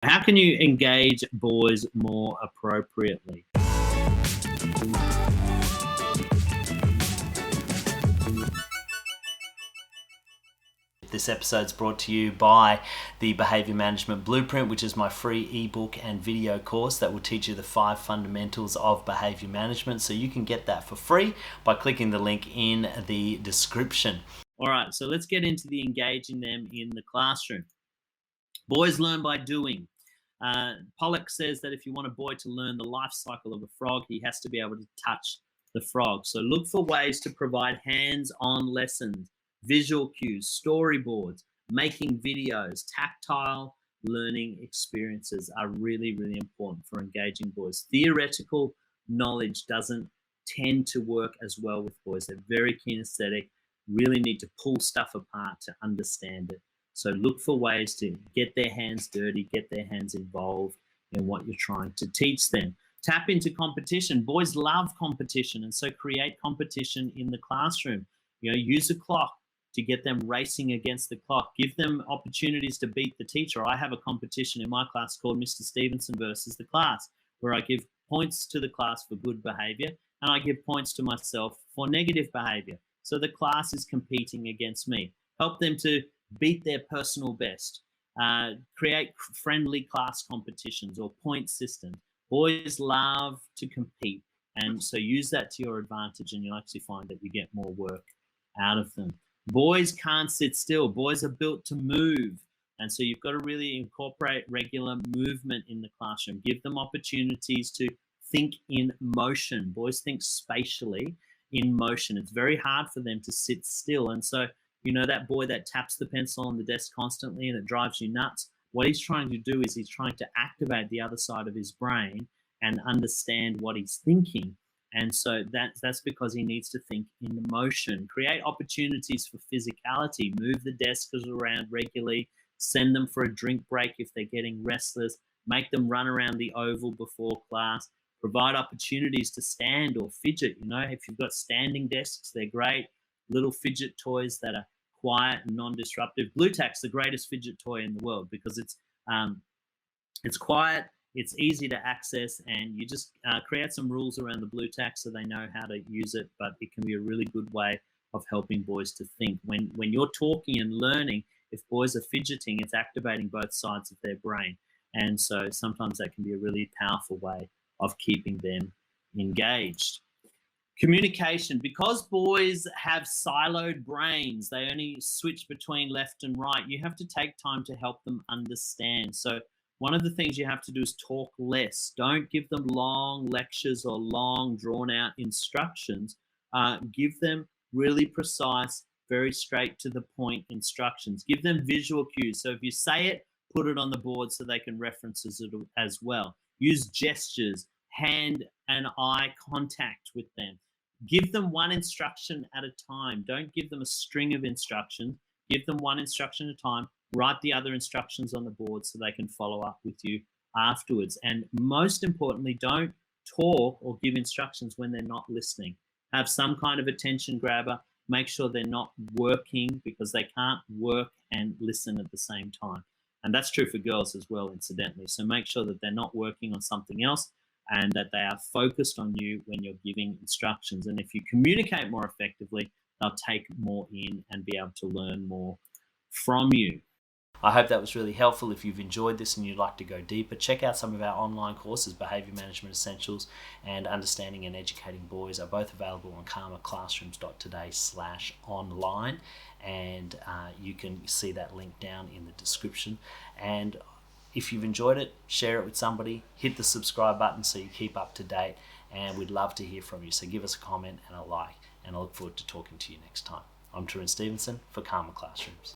How can you engage boys more appropriately? This episode's brought to you by the Behavior Management Blueprint, which is my free ebook and video course that will teach you the 5 fundamentals of behavior management. So you can get that for free by clicking the link in the description. All right, so let's get into the engaging them in the classroom. Boys learn by doing. Pollock says that if you want a boy to learn the life cycle of a frog, he has to be able to touch the frog. So look for ways to provide hands-on lessons, visual cues, storyboards, making videos, tactile learning experiences are really, really important for engaging boys. Theoretical knowledge doesn't tend to work as well with boys. They're very kinesthetic, really need to pull stuff apart to understand it. So look for ways to get their hands dirty, get their hands involved in what you're trying to teach them. Tap into competition. Boys love competition, and so create competition in the classroom. Use a clock to get them racing against the clock. Give them opportunities to beat the teacher. I have a competition in my class called Mr. Stevenson versus the class, where I give points to the class for good behavior, and I give points to myself for negative behavior. So the class is competing against me. Help them to beat their personal best. Create friendly class competitions or point systems. Boys love to compete, and so use that to your advantage, and you'll actually find that you get more work out of them. Boys can't sit still. Boys are built to move, and so you've got to really incorporate regular movement in the classroom. Give them opportunities to think in motion. Boys think spatially in motion. It's very hard for them to sit still, and so that boy that taps the pencil on the desk constantly and it drives you nuts, what he's trying to do is he's trying to activate the other side of his brain and understand what he's thinking. And so that's because he needs to think in motion. Create opportunities for physicality. Move the desks around regularly. Send them for a drink break if they're getting restless. Make them run around the oval before class. Provide opportunities to stand or fidget. If you've got standing desks, they're great. Little fidget toys that are quiet and non-disruptive. Blu-Tac's the greatest fidget toy in the world because it's quiet, it's easy to access, and you just create some rules around the Blu-Tac so they know how to use it, but it can be a really good way of helping boys to think. When you're talking and learning, if boys are fidgeting, it's activating both sides of their brain. And so sometimes that can be a really powerful way of keeping them engaged. Communication. Because boys have siloed brains, they only switch between left and right, you have to take time to help them understand. So one of the things you have to do is talk less. Don't give them long lectures or long drawn out instructions. Give them really precise, very straight to the point instructions. Give them visual cues. So if you say it, put it on the board so they can reference it as well. Use gestures, hand and eye contact with them. Give them one instruction at a time. Don't give them a string of instructions. Give them one instruction at a time. Write the other instructions on the board so they can follow up with you afterwards. And most importantly, don't talk or give instructions when they're not listening. Have some kind of attention grabber. Make sure they're not working, because they can't work and listen at the same time. And that's true for girls as well, incidentally. So make sure that they're not working on something else and that they are focused on you when you're giving instructions. And if you communicate more effectively, they'll take more in and be able to learn more from you. I hope that was really helpful. If you've enjoyed this and you'd like to go deeper, check out some of our online courses. Behavior Management Essentials and Understanding and Educating Boys are both available on karmaclassrooms.today/online, and you can see that link down in the description. And if you've enjoyed it, share it with somebody, hit the subscribe button so you keep up to date, and we'd love to hear from you. So give us a comment and a like, and I look forward to talking to you next time. I'm Tarun Stevenson for Karma Classrooms.